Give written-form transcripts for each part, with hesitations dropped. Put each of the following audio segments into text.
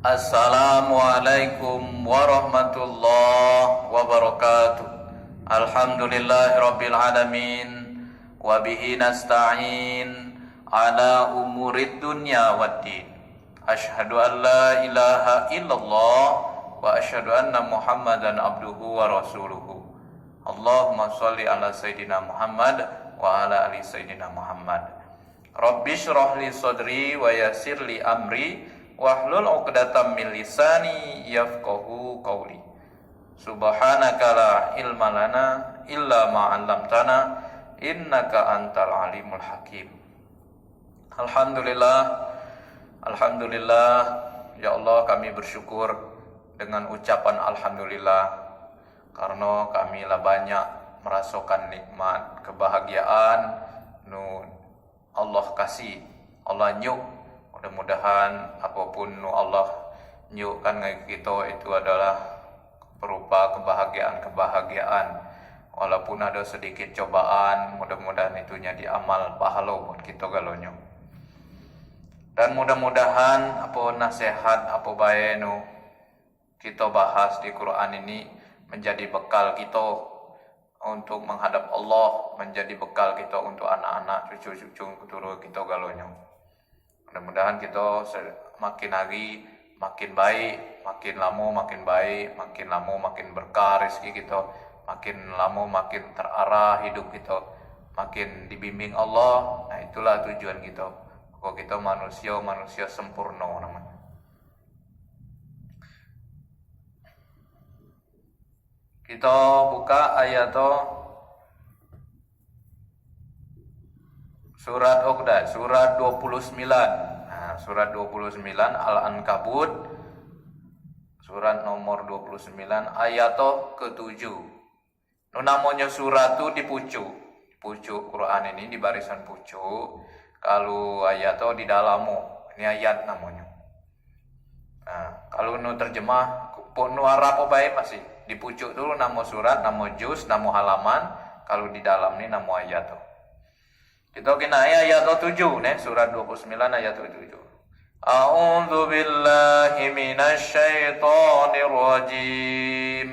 Assalamualaikum warahmatullahi wabarakatuh. Alhamdulillahirabbil alamin wa bihi nasta'in ala umurid dunya waddin. Asyhadu an la ilaha illallah wa asyhadu anna Muhammadan abduhu wa rasuluhu. Allahumma shalli ala sayidina Muhammad wa ala ali sayidina Muhammad. Rabbi shrah li sadri wa yassir li amri wahlul 'uqdatam min lisani yafqahu qawli. Subhanaka la ilma lana illa ma 'allamtana innaka antal alimul hakim. Alhamdulillah ya Allah, kami bersyukur dengan ucapan alhamdulillah karena kami lah banyak merasakan nikmat kebahagiaan nu Allah kasih, Allah nyuk. Mudah-mudahan apapun Allah nyukkan kita itu adalah berupa kebahagiaan. Walaupun ada sedikit cobaan, mudah-mudahan itunya diamal pahala buat kita galonyo. Dan mudah-mudahan apa nasihat, apa baik nu kita bahas di Quran ini menjadi bekal kita untuk menghadap Allah, menjadi bekal kita untuk anak-anak, cucu-cucu keturunan kita galonyo. Mudah-mudahan kita makin hari makin baik, makin lama makin baik, makin lama makin berkah rezeki kita, makin lama makin terarah hidup kita, makin dibimbing Allah. Nah, itulah tujuan kita. Kalau kita manusia sempurna namanya. Kita buka ayat surat Uqdah, surat 29. Nah, surat 29 Al-Ankabut, surat nomor 29 ayat ke-7. Namanya surat itu di pucuk Quran ini, di barisan pucuk. Kalau ayat di dalamu, ini ayat namanya. Nah, kalau terjemah nu Arab baik masih di pucuk dulu nama surat, nama juz, nama halaman. Kalau di dalam ini nama ayat. Kita kena ayat 7 nih, surat 29 ayat 7. A'udzu billahi minasy syaithanir rajim.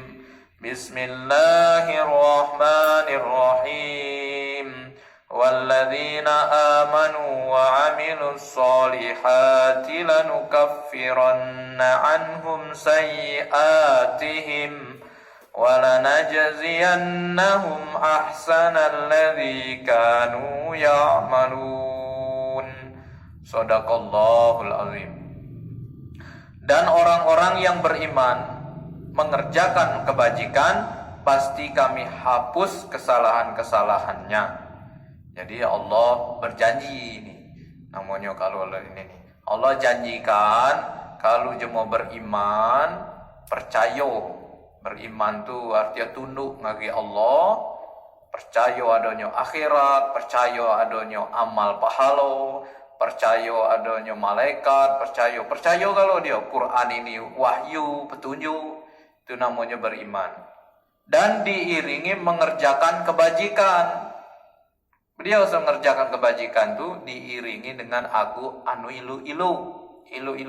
Bismillahirrahmanirrahim. Walladzina amanu wa 'amilus solihati lanukaffiranna 'anhum sayyi'atihim وَلَنَجْزِيَنَّهُمْ أَحْسَنَ الَّذِي كَانُوا يَعْمَلُونَ. Shadaqallahul azim. Dan orang-orang yang beriman mengerjakan kebajikan, pasti kami hapus kesalahan-kesalahannya. Jadi Allah berjanji ini. Namanya kalau ini nih, Allah janjikan kalau jemaah beriman, percaya. Beriman tu artinya tunduk ngagi Allah, percaya adanya akhirat, percaya adanya amal pahala, percaya adanya malaikat, percaya kalau dia Quran ini wahyu, petunjuk, itu namanya beriman. Dan diiringi mengerjakan kebajikan. Beliau mengerjakan kebajikan tu diiringi dengan anu ilu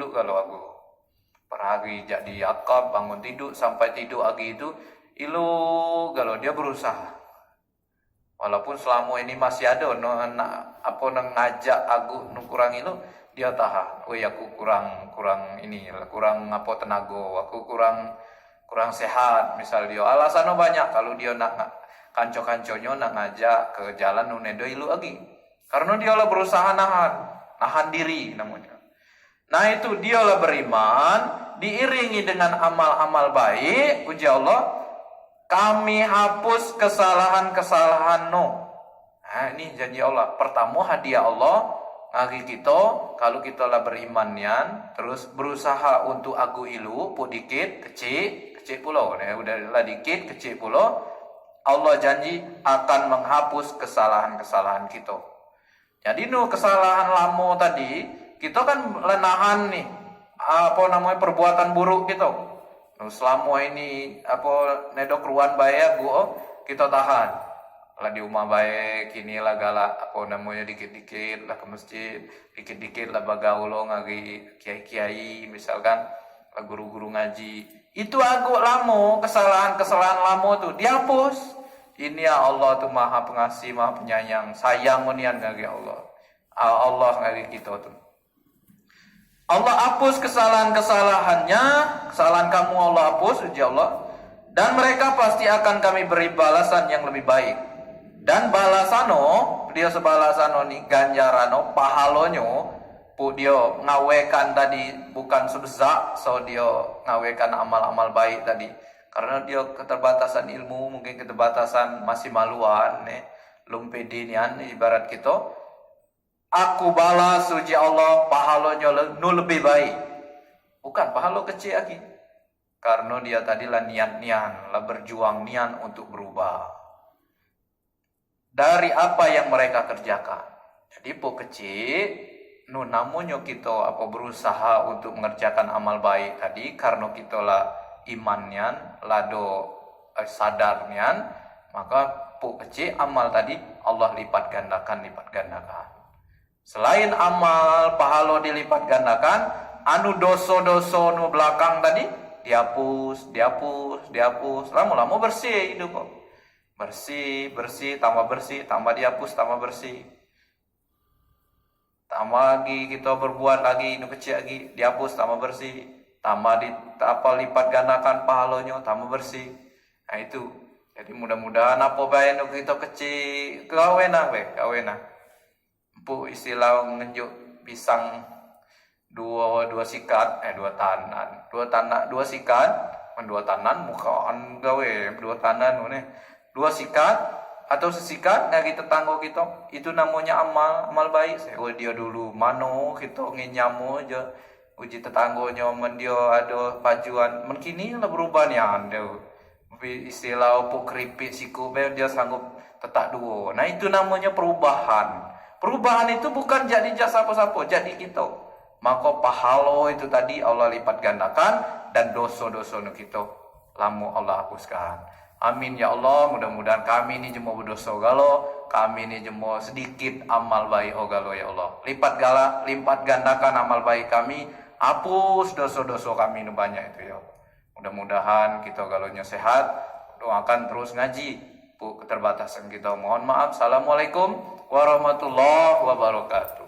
kalau aku. Perhari jadi akab, bangun tidur sampai tidur lagi itu ilu kalau dia berusaha. Walaupun selama ini masih ada ngajak aku kurang ilu, dia tahan. Aku kurang tenaga, aku kurang sehat. Misal dia alasannya banyak kalau dia nak kanco-kanconya nak ngajak ke jalan nunedo ilu lagi. Karena dia lah berusaha nahan diri namanya. Nah itu dialah beriman, diiringi dengan amal-amal baik, puji Allah, kami hapus kesalahan-kesalahan no. Nah ini janji Allah. Pertama hadiah Allah ngagi kita, kalau kita lah berimannya, terus berusaha untuk agu ilu, pun dikit, kecil pulau. Nah, udah lah dikit, kecil pulau. Allah janji akan menghapus kesalahan-kesalahan kita. Jadi kesalahan lama tadi, kita kan lenahan nih, perbuatan buruk gitu. Selama ini nedok ruan baik kita tahan. Lah di rumah baik, kini lah galak dikit-dikit lah ke masjid, dikit-dikit lah bagaul ngagi kiai-kiai misalkan. lah guru-guru ngaji. Itu agak lamo, kesalahan-kesalahan lamo tuh dihapus. Ini ya Allah tuh maha pengasih, maha penyayang, sayang unian ngagi Allah. Allah ngagi kita tuh. Allah hapus kesalahan-kesalahannya, kesalahan kamu Allah hapus, uji Allah. Dan mereka pasti akan kami beri balasan yang lebih baik. Dan balasano, dia sebalasano nih ganjarano, pahalonyo, dia ngawekan tadi bukan sebesar, so dia ngawekan amal-amal baik tadi. Karena dia keterbatasan ilmu, mungkin keterbatasan masih maluan, lumpedinian ibarat kita. Aku balas suci Allah pahalanya lebih baik. Bukan pahalo kecil lagi. Karena dia tadi lah niat-nian, lah berjuang nian untuk berubah. Dari apa yang mereka kerjakan. Jadi po kecil, namanya kita apa berusaha untuk mengerjakan amal baik tadi. Karena kita lah imannya, lado sadarnya, maka po kecil amal tadi Allah lipat gandakan. Selain amal pahala dilipat gandakan, anu doso-doso nu belakang tadi dihapus, lama-lama bersih hidup kok. Bersih, tambah dihapus, tambah bersih. Tambah lagi kita berbuat lagi nu kecil lagi, dihapus, tambah bersih. Tambah lipat gandakan pahalanya, tambah bersih. Nah itu. Jadi mudah-mudahan apa bae nu kita kecil kawena. Bu istilah ngenjuk pisang dua sikat dua tanan mukaan gawe dua tanan dua sikat atau sesikat dari tetangga kita itu namanya amal baik. Dia dulu mano kita nginyamu aja uji tetanggonya men dia ada pajuan mengkini lah berubah nih anda istilah opo keripik siku dia sanggup tetak dua. Nah itu namanya perubahan. Perubahan itu bukan jadi jasa apa-apa, jadi kita. Maka pahalo itu tadi Allah lipat gandakan dan dosa-dosa kita lamu Allah hapuskan. Amin ya Allah, mudah-mudahan kami ini jemo berdosa galo, kami ini jemo sedikit amal baik galo ya Allah. Lipat gandakan amal baik kami, hapus dosa-dosa kami ini banyak itu ya. Mudah-mudahan kita galonya sehat, doakan terus ngaji. Keterbatasan kita mohon maaf. Assalamualaikum warahmatullahi wabarakatuh.